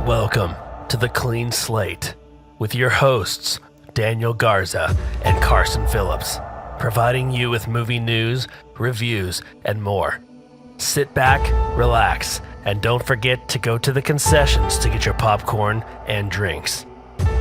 Welcome to the Clean Slate with your hosts, Daniel Garza and Carson Phillips, providing you with movie news, reviews, and more. Sit back, relax, and don't forget to go to the concessions to get your popcorn and drinks.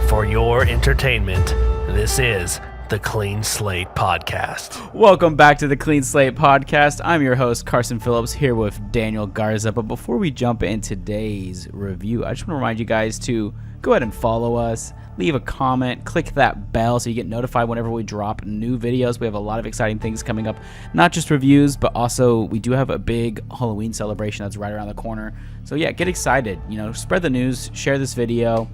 For your entertainment, this is the Clean Slate Podcast. Welcome back to the Clean Slate Podcast. I'm your host, Carson Phillips, here with Daniel Garza. But before we jump in today's review, I just want to remind you guys to go ahead and follow us, leave a comment, click that bell so you get notified whenever we drop new videos. We have a lot of exciting things coming up, not just reviews, but also we do have a big Halloween celebration that's right around the corner. So yeah, get excited, spread the news, share this video,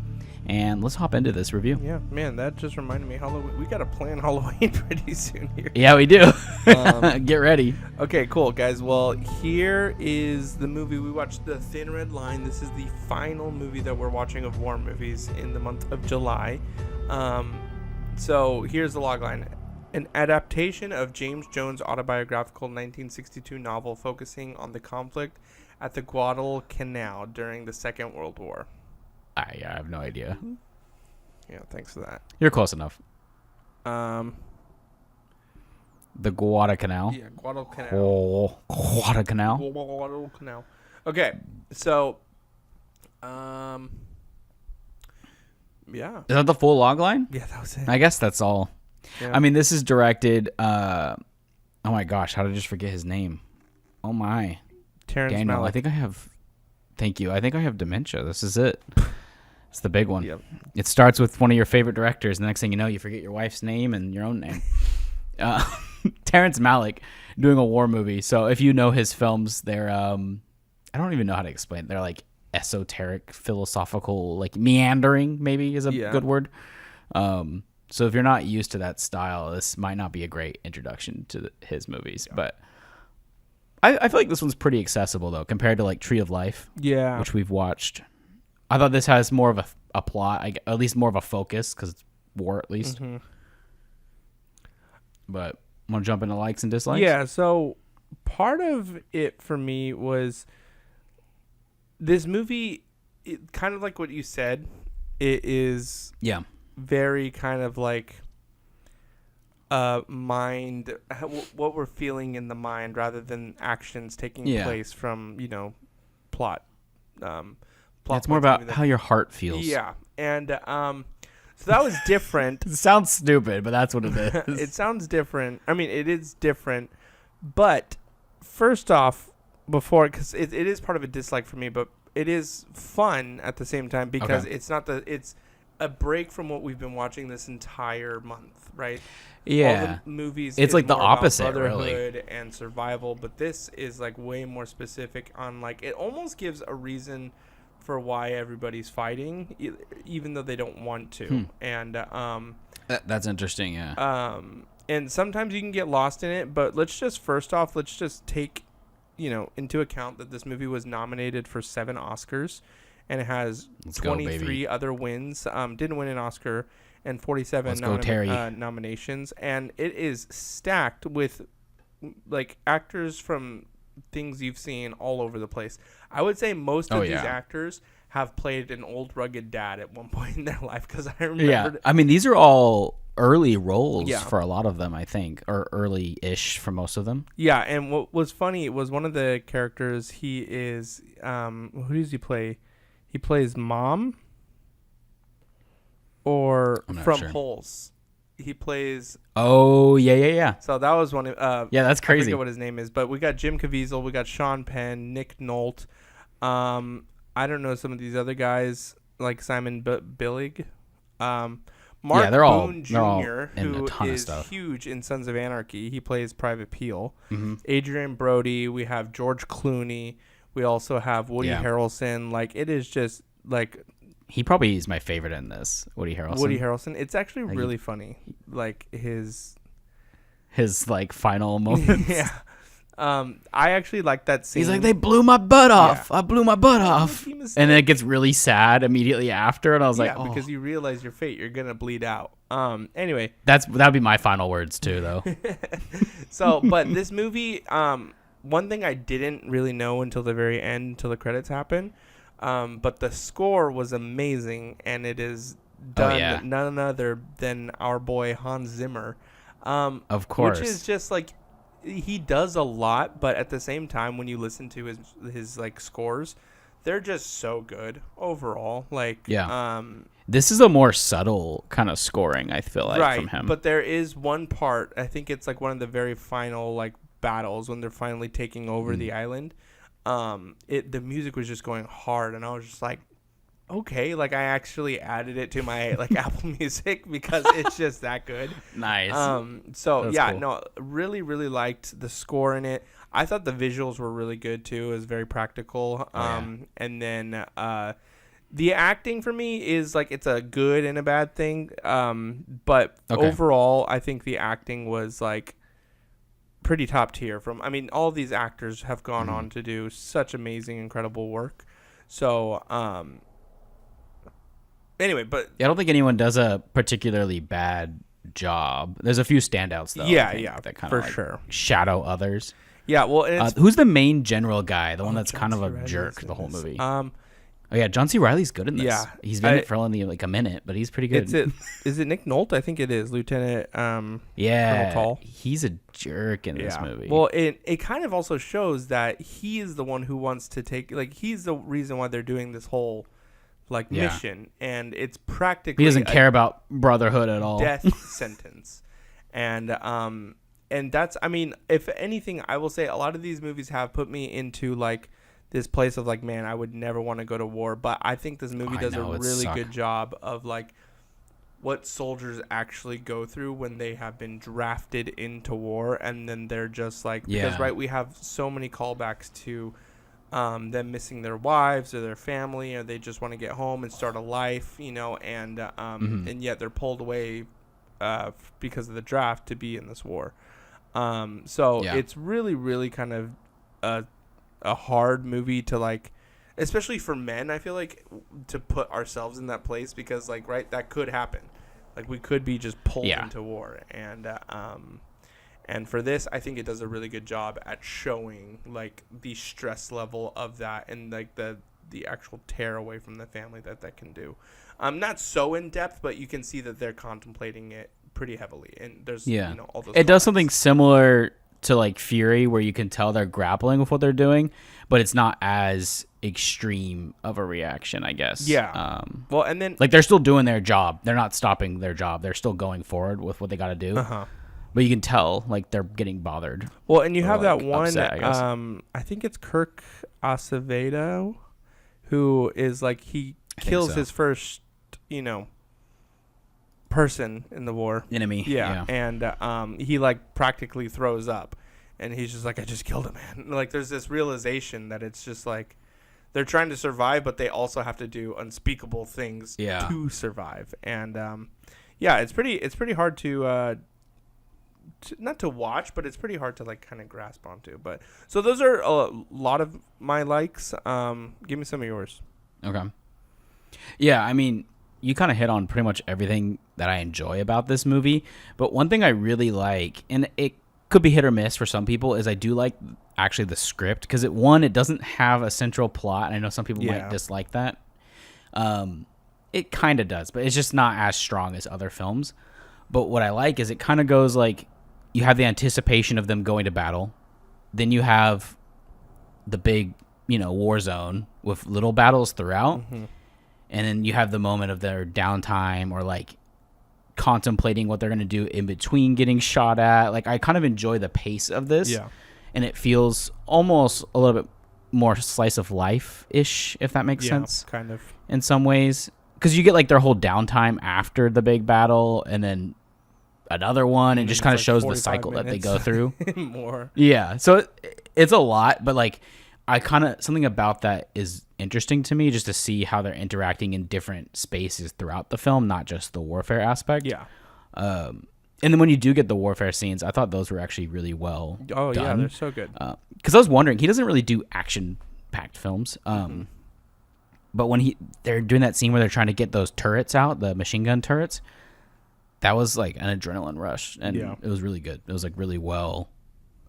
and let's hop into this review. Yeah, man, that just reminded me, Halloween. We got to plan Halloween pretty soon here. Yeah, we do. Get ready. Okay, cool, guys. Well, here is the movie. We watched The Thin Red Line. This is the final movie that we're watching of war movies in the month of July. So here's the logline. An adaptation of James Jones' autobiographical 1962 novel focusing on the conflict at the Guadalcanal during the Second World War. I have no idea. Yeah, thanks for that. You're close enough. The Guadalcanal. Yeah, Guadalcanal. Oh, Guadalcanal. Guadalcanal. Okay, so, yeah. Is that the full log line? Yeah, that was it. I guess that's all. Yeah. I mean, this is directed. Oh my gosh, how did I just forget his name? Oh my, Terrence Daniel. Malick. I think I have. Thank you. I think I have dementia. This is it. It's the big one. Yep. It starts with one of your favorite directors. The next thing you know, you forget your wife's name and your own name. Terrence Malick doing a war movie. So if you know his films, they're I don't even know how to explain it. They're like esoteric, philosophical, like meandering maybe is a good word. So if you're not used to that style, this might not be a great introduction to his movies. Yeah. But I feel like this one's pretty accessible though compared to like Tree of Life, which we've watched. I thought this has more of a plot, at least more of a focus because it's war at least. Mm-hmm. But want to jump into likes and dislikes? Yeah, so part of it for me was this movie, kind of like what you said, it is very kind of like mind, what we're feeling in the mind rather than actions taking place from, plot. It's more about how your heart feels. Yeah, and so that was different. It sounds stupid, but that's what it is. It sounds different. I mean, it is different. But first off, because it is part of a dislike for me, but it is fun at the same time because it's a break from what we've been watching this entire month, right? Yeah. All the movies, it's like the opposite, brotherhood really, and survival, but this is like way more specific on like it almost gives a reason for why everybody's fighting, even though they don't want to. And that's interesting, yeah. And sometimes you can get lost in it, but let's just take, into account that this movie was nominated for 7 Oscars, and it has 23 other wins. Didn't win an Oscar, and 47 nominations, and it is stacked with like actors from things you've seen all over the place. I would say most of these actors have played an old rugged dad at one point in their life, because I remember. Yeah, I mean, these are all early roles for a lot of them, I think, or early-ish for most of them. Yeah, and what was funny was one of the characters, he is, who does he play? He plays Mom, or from Holes. He plays. Oh, yeah. So that was one. Yeah, that's crazy. I forget what his name is, but we got Jim Caviezel, we got Sean Penn, Nick Nolte. I don't know some of these other guys like Simon Billig. Mark Boone Jr., who is huge in Sons of Anarchy. He plays Private Peel. Mm-hmm. Adrian Brody. We have George Clooney. We also have Woody Harrelson. Like, it is just like. He probably is my favorite in this, Woody Harrelson. It's actually really funny. Like his like final moments. Yeah. I actually like that scene. He's like, they blew my butt off. I blew my butt off. And then it gets really sad immediately after, and I was like, oh. Because you realize your fate, you're gonna bleed out. Anyway, that'd be my final words too, though. So, but this movie, one thing I didn't really know until the very end, until the credits happen, But the score was amazing, and it is done none other than our boy Hans Zimmer. Of course. Which is just like, he does a lot, but at the same time, when you listen to his like scores, they're just so good overall. Like, this is a more subtle kind of scoring, I feel like, from him. But there is one part, I think it's like one of the very final like battles when they're finally taking over the island. The music was just going hard, and I was just like, okay, like I actually added it to my like Apple Music because it's just that good. Nice. So That's yeah, cool. no, really, really liked the score in it. I thought the visuals were really good too. It was very practical. And then the acting for me is like, it's a good and a bad thing. But overall, I think the acting was like pretty top tier. I mean, all of these actors have gone on to do such amazing, incredible work. So, anyway, but I don't think anyone does a particularly bad job. There's a few standouts though. Yeah, that kind for of sure shadow others. Yeah, well, who's the main general guy? The one that's John kind of C. a Reilly's jerk in the whole this. movie. Oh yeah, John C. Reilly's good in this. Yeah, he's been in it for only like a minute, but he's pretty good. Is it Nick Nolte? I think it is Lieutenant. Colonel Tall. He's a jerk in this movie. Well, it kind of also shows that he is the one who wants to take, like, he's the reason why they're doing this whole like mission, and it's practically he doesn't care about brotherhood at all. Death sentence, and that's, I mean, if anything, I will say a lot of these movies have put me into like this place of like, man, I would never want to go to war. But I think this movie does a really good job of like what soldiers actually go through when they have been drafted into war, and then they're just like, because we have so many callbacks to them missing their wives or their family, or they just want to get home and start a life, and yet they're pulled away because of the draft to be in this war. It's really, really kind of a hard movie to like, especially for men, I feel like, to put ourselves in that place, because like, that could happen. Like, we could be just pulled into war, and for this, I think it does a really good job at showing like the stress level of that, and like the actual tear away from the family that can do. Not so in depth, but you can see that they're contemplating it pretty heavily, and there's all those. It does something similar to like Fury, where you can tell they're grappling with what they're doing, but it's not as extreme of a reaction, I guess. Well, and then like they're still doing their job. They're not stopping their job. They're still going forward with what they got to do. But you can tell like they're getting bothered. Well, and you have like, that one. upset, I think it's Kirk Acevedo, who is like, he kills his first, person in the war. Enemy. Yeah. And he like practically throws up, and he's just like, I just killed a man. And, like, there's this realization that it's just like they're trying to survive, but they also have to do unspeakable things to survive. And it's pretty hard to not to watch, but it's pretty hard to like kind of grasp onto. But so those are a lot of my likes. Give me some of yours. Okay. Yeah, I mean, you kind of hit on pretty much everything that I enjoy about this movie. But one thing I really like, and it could be hit or miss for some people, is I do like actually the script, because it doesn't have a central plot. And I know some people might dislike that. It kind of does, but it's just not as strong as other films. But what I like is it kind of goes like, you have the anticipation of them going to battle. Then you have the big, war zone with little battles throughout. Mm-hmm. And then you have the moment of their downtime, or like contemplating what they're going to do in between getting shot at. Like, I kind of enjoy the pace of this. Yeah. And it feels almost a little bit more slice of life-ish, if that makes sense. Kind of. In some ways. Because you get like their whole downtime after the big battle, and then another one, and just kind of like shows the cycle that they go through. More. Yeah. So it's a lot, but like, I kind of, something about that is interesting to me, just to see how they're interacting in different spaces throughout the film, not just the warfare aspect. Yeah. And then when you do get the warfare scenes, I thought those were actually really well done. Yeah, they're so good. Because I was wondering, he doesn't really do action-packed films. But when they're doing that scene where they're trying to get those turrets out, the machine gun turrets, that was like an adrenaline rush, and it was really good. It was like really well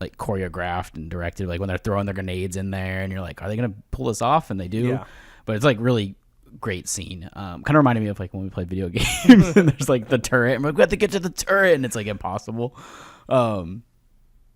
like choreographed and directed, like when they're throwing their grenades in there, and you're like, are they gonna pull this off? And they do. but it's like really great scene. Kind of reminded me of like when we played video games and there's like the turret and we're like, we have to get to the turret and it's like impossible. That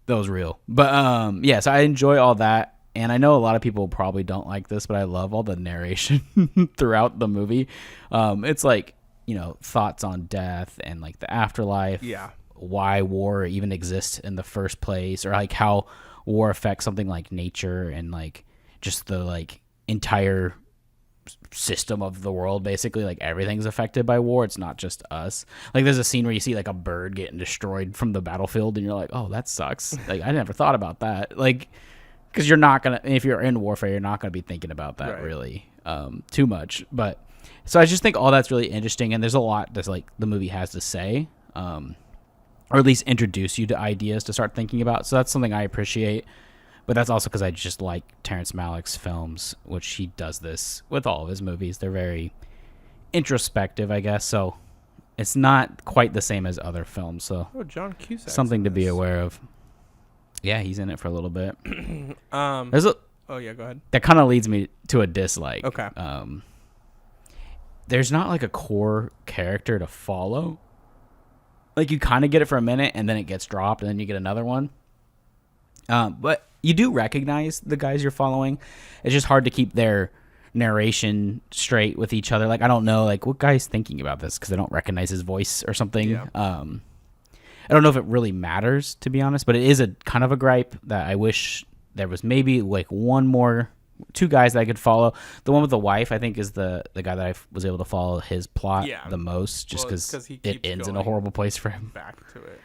was real. But yeah, so I enjoy all that. And I know a lot of people probably don't like this, but I love all the narration throughout the movie. It's like, you know, thoughts on death and like the afterlife. Yeah. Why war even exists in the first place, or like how war affects something like nature and like just the like entire system of the world. Basically, like everything's affected by war. It's not just us. Like there's a scene where you see like a bird getting destroyed from the battlefield and you're like, oh, that sucks. Like I never thought about that. Like, because you're not gonna, if you're in warfare, you're not gonna be thinking about that really too much. But so I just think all that's really interesting, and there's a lot that's like the movie has to say, or at least introduce you to ideas to start thinking about. So that's something I appreciate. But that's also because I just like Terrence Malick's films, which he does this with all of his movies. They're very introspective, I guess. So it's not quite the same as other films. So John Cusack. Something to be aware of. Yeah, he's in it for a little bit. Oh yeah, go ahead. That kind of leads me to a dislike. Okay. There's not like a core character to follow. Like you kind of get it for a minute, and then it gets dropped, and then you get another one. But you do recognize the guys you're following. It's just hard to keep their narration straight with each other. Like I don't know, like what guy's thinking about this because I don't recognize his voice or something. Yeah. I don't know if it really matters, to be honest, but it is a kind of a gripe that I wish there was maybe like two guys that I could follow. The one with the wife, I think, is the guy that I was able to follow his plot the most, just because it ends in a horrible place for him. Back to it.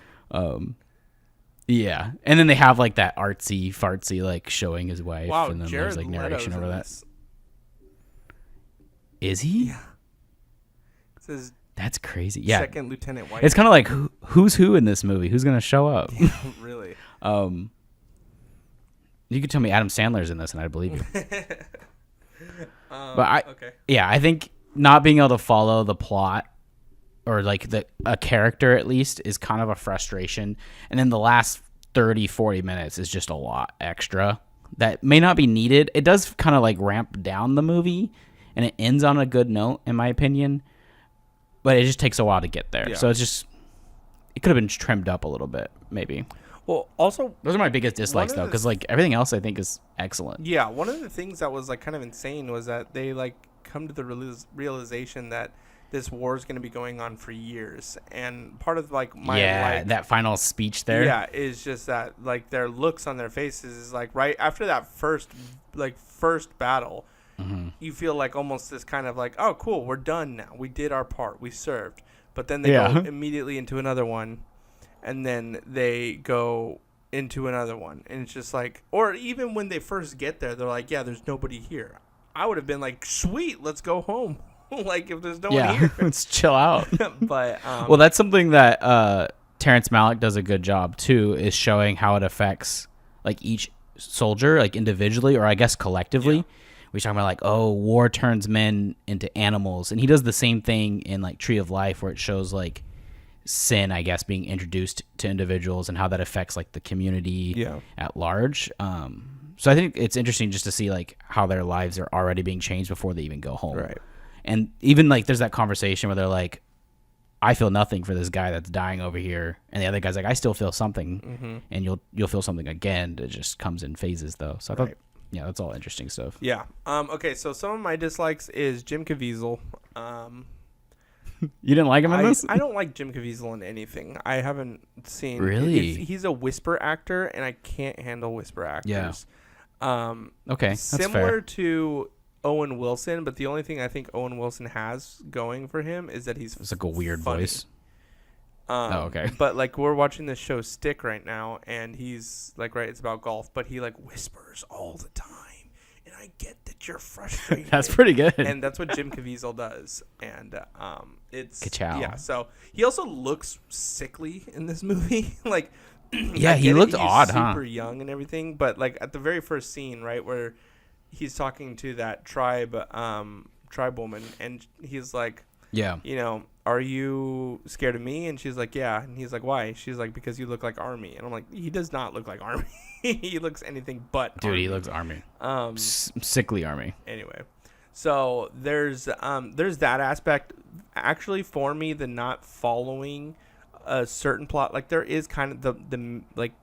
Yeah, and then they have like that artsy fartsy like showing his wife, and then Jared there's like narration over that. Is he? Yeah. It says that's crazy. Yeah, Second Lieutenant White. It's kind of like who's who in this movie? Who's gonna show up? Yeah, really. You could tell me Adam Sandler's in this, and I'd believe you. I think not being able to follow the plot or like a character at least is kind of a frustration. And then the last 30, 40 minutes is just a lot extra that may not be needed. It does kind of like ramp down the movie, and it ends on a good note, in my opinion. But it just takes a while to get there. Yeah. So it could have been trimmed up a little bit, maybe. Well, also, those are my biggest dislikes, though, because like everything else I think is excellent. Yeah, one of the things that was like kind of insane was that they like come to the realization that this war is going to be going on for years, and part of like my that final speech there, is just that like their looks on their faces is like right after that first battle. Mm-hmm. You feel like almost this kind of like, oh, cool, we're done now. We did our part. We served. But then they go immediately into another one, and then they go into another one. And it's just like, or even when they first get there, they're like, yeah, there's nobody here. I would have been like, sweet, let's go home. Like, if there's no one here. Let's chill out. But well, that's something that Terrence Malick does a good job, too, is showing how it affects like each soldier, like individually, or I guess collectively. Yeah. We're talking about like, oh, war turns men into animals. And he does the same thing in like Tree of Life, where it shows like sin, I guess, being introduced to individuals and how that affects like the community at large. So I think it's interesting just to see like how their lives are already being changed before they even go home. Right. And even like there's that conversation where they're like, I feel nothing for this guy that's dying over here. And the other guy's like, I still feel something. Mm-hmm. And you'll feel something again. It just comes in phases though. So I thought... Yeah, that's all interesting stuff. Yeah. Okay, so some of my dislikes is Jim Caviezel. You didn't like him in this? I don't like Jim Caviezel in anything. I haven't seen... Really? He's a whisper actor, and I can't handle whisper actors. Yeah. Okay, that's similar fair. to Owen Wilson, but the only thing I think Owen Wilson has going for him is that he's It's like a weird voice. Okay. But like we're watching this show Stick right now, and he's like, it's about golf, but he like whispers all the time, and I get that you're frustrated. That's pretty good. And that's what Jim Caviezel does, and it's Ka-chow. Yeah. So he also looks sickly in this movie, like he looked odd, super young and everything, but like at the very first scene, right where he's talking to that tribewoman, and he's like, are you scared of me? And she's like, yeah. And he's like, why? She's like, because you look like Army. And I'm like, he does not look like Army. He looks anything but Dude, Army. he looks Army. Sickly Army. Anyway. So there's that aspect. Actually, for me, the not following a certain plot, like there is kind of the like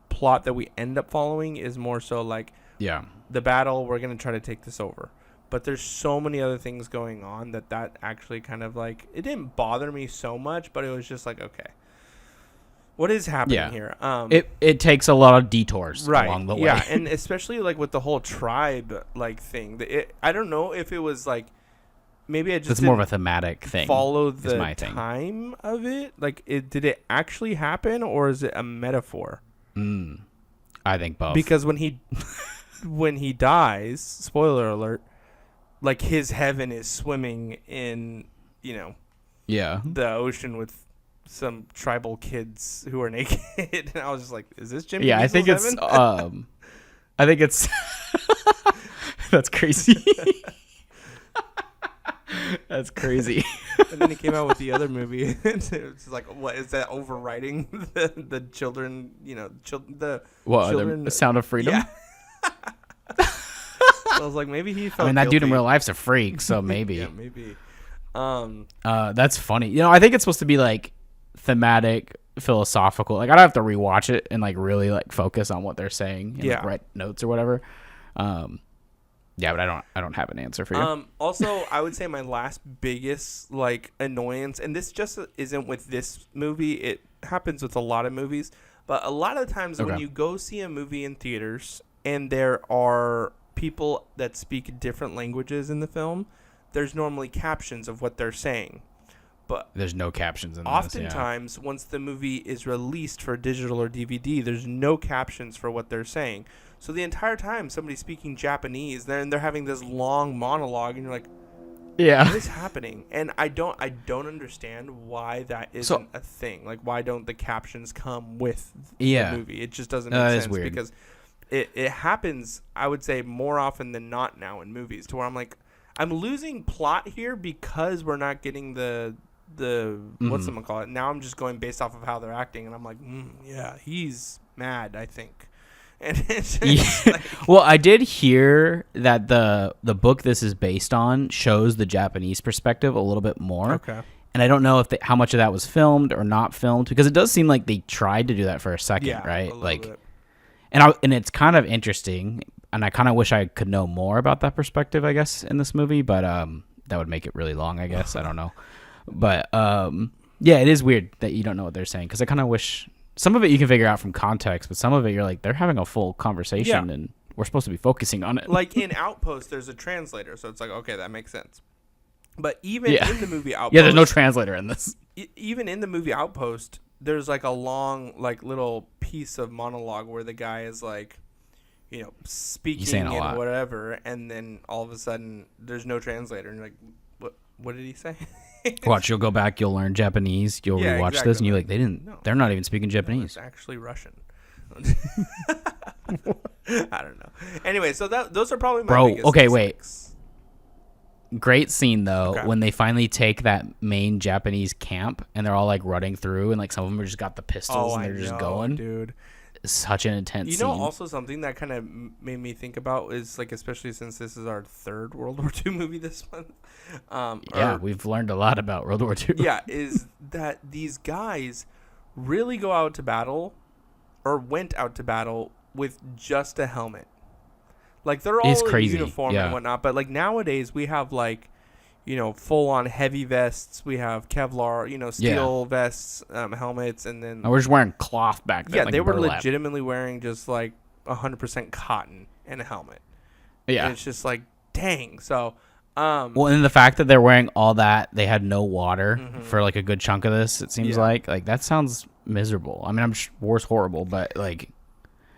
plot that we end up following is more so like the battle. We're gonna try to take this over, but there's so many other things going on that actually kind of like it didn't bother me so much, but it was just like, okay, what is happening here? It takes a lot of detours along the way. Yeah, and especially like with the whole tribe like thing. I don't know if it was like maybe I just it's more of a thematic thing. Follow the time of it. Like, did it actually happen or is it a metaphor? I think both. Because when he dies, spoiler alert, like his heaven is swimming in the ocean with some tribal kids who are naked, and I was just like, "Is this Jimmy?" Yeah, Diesel's I think it's. That's crazy. That's crazy. And then he came out with the other movie. It's like, what is that overriding the children? The children. The Sound of Freedom. Yeah. So I was like, maybe he felt. I mean, that guilty. dude in real life's a freak, so maybe. Yeah, maybe. That's funny. I think it's supposed to be like thematic, philosophical. Like, I'd have to rewatch it and like really like focus on what they're saying and like, write notes or whatever. Yeah, but I don't have an answer for you. Also, I would say my last biggest like annoyance, and this just isn't with this movie. It happens with a lot of movies, but a lot of times when you go see a movie in theaters and there are people that speak different languages in the film, there's normally captions of what they're saying. But there's no captions in oftentimes, once the movie is released for digital or DVD, there's no captions for what they're saying. So the entire time somebody's speaking Japanese, they're having this long monologue, and you're like, what is happening? And I don't understand why that isn't a thing. Like, why don't the captions come with the movie? It just doesn't make sense because it happens, I would say, more often than not now in movies, to where I'm like, I'm losing plot here because we're not getting the what's someone call it? Now I'm just going based off of how they're acting, and I'm like, yeah, he's mad, I think. And it's just like, well, I did hear that the book this is based on shows the Japanese perspective a little bit more. Okay. And I don't know how much of that was filmed or not filmed, because it does seem like they tried to do that for a second, right? Like, bit. And it's kind of interesting, and I kind of wish I could know more about that perspective, I guess, in this movie, but that would make it really long, I guess. I don't know. But yeah, it is weird that you don't know what they're saying, because I kind of wish some of it you can figure out from context, but some of it you're like, they're having a full conversation and we're supposed to be focusing on it. Like in Outpost, there's a translator, so it's like, okay, that makes sense. But even in the movie Outpost, there's no translator in this. Even in the movie Outpost, there's like a long, like little piece of monologue where the guy is like, speaking and whatever, and then all of a sudden there's no translator, and you're like, what did he say? Watch, you'll go back, you'll learn Japanese, you'll rewatch this, and you're like, they're not even speaking Japanese. It's actually Russian. I don't know. Anyway, so those are probably my biggest mistakes. Great scene though, when they finally take that main Japanese camp and they're all like running through, and like some of them are just got the pistols and they're just going. Dude. Such an intense scene. Also something that kind of made me think about is, like, especially since this is our third World War II movie this month. We've learned a lot about World War II. Yeah, is that these guys really go out to battle, or went out to battle, with just a helmet. Like, they're all in uniform and whatnot, but like nowadays we have like, full on heavy vests. We have Kevlar, steel vests, helmets, and then we're just wearing cloth back then. Yeah, like they were burlap. legitimately wearing just like 100% cotton and a helmet. Yeah, and it's just like, dang. So, well, and the fact that they're wearing all that, they had no water for like a good chunk of this. It seems like that sounds miserable. I mean, I'm sure war's horrible, but like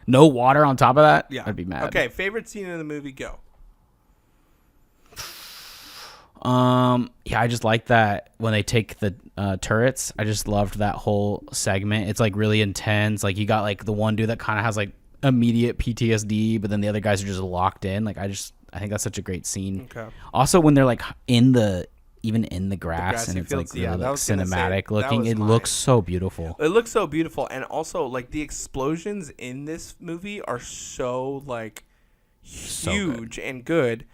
no water on top of that, I'd be mad. Okay, favorite scene in the movie, go. Yeah, I just like that when they take the turrets. I just loved that whole segment. It's like really intense. Like, you got like the one dude that kind of has like immediate PTSD, but then the other guys are just locked in. Like, I think that's such a great scene. Okay. Also, when they're like in the grass and it's like really like cinematic looking, it looks so beautiful. It looks so beautiful, and also like the explosions in this movie are so like huge and good.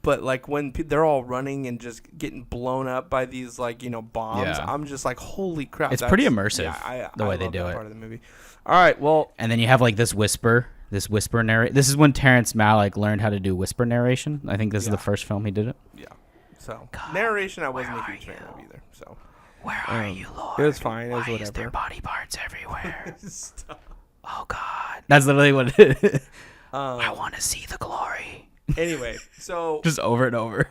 But like when they're all running and just getting blown up by these like bombs, I'm just like, holy crap! It's pretty immersive the way I they love do that it. part of the movie. All right, well, and then you have like this whisper narrate. This is when Terrence Malick learned how to do whisper narration. I think this is the first film he did it. Yeah. So narration, I wasn't a huge fan of either. So where are you, Lord? it was fine. It was Why whatever. is there body parts everywhere? Oh God, that's literally what it is. I want to see the glory. Anyway, so just over and over.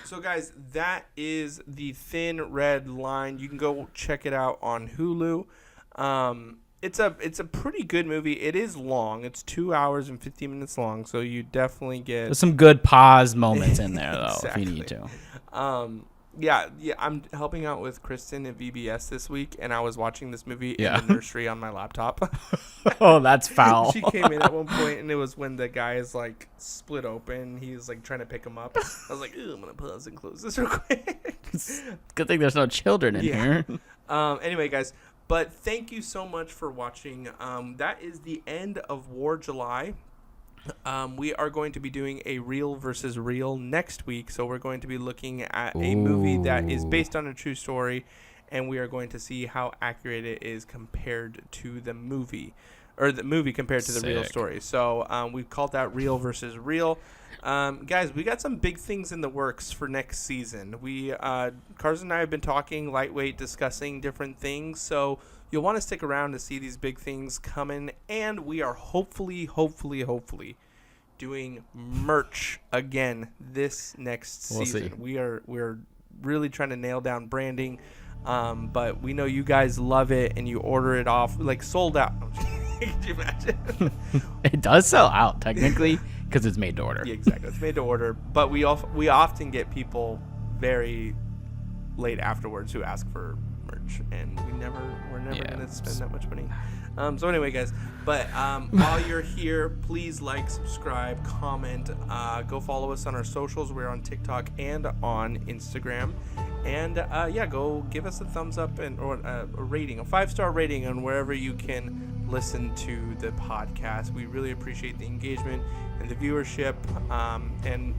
So guys, that is The Thin Red Line. You can go check it out on Hulu. It's a pretty good movie. It is long. It's 2 hours and 15 minutes long, so you definitely get There's some good pause moments in there though, Exactly. if you need to. Yeah, I'm helping out with Kristen at VBS this week, and I was watching this movie in the nursery on my laptop. Oh, that's foul. She came in at one point, and it was when the guy is like split open. He's like trying to pick him up. I was like, I'm gonna pause and close this real quick. Good thing there's no children in here. Anyway, guys, but thank you so much for watching. That is the end of War July. We are going to be doing a real versus real next week. So we're going to be looking at a movie that is based on a true story, and we are going to see how accurate it is compared to the movie, or the movie compared to the real story. So we've called that real versus real. Guys, we got some big things in the works for next season. Carson and I have been talking lightweight, discussing different things. So you'll want to stick around to see these big things coming. And we are hopefully doing merch again this next season. We're really trying to nail down branding. But we know you guys love it and you order it off like sold out. Could you imagine? It does sell out technically because it's made to order. Yeah, exactly. It's made to order, but we often get people very late afterwards who ask for merch, and we're never gonna spend that much money. So anyway, guys, but while you're here, please like, subscribe, comment, go follow us on our socials. We're on TikTok and on Instagram, and go give us a thumbs up or a rating, a 5-star rating on wherever you can listen to the podcast. We really appreciate the engagement and the viewership, and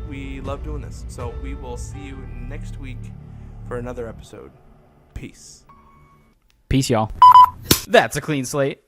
we love doing this. So we will see you next week for another episode. Peace, y'all. That's a clean slate.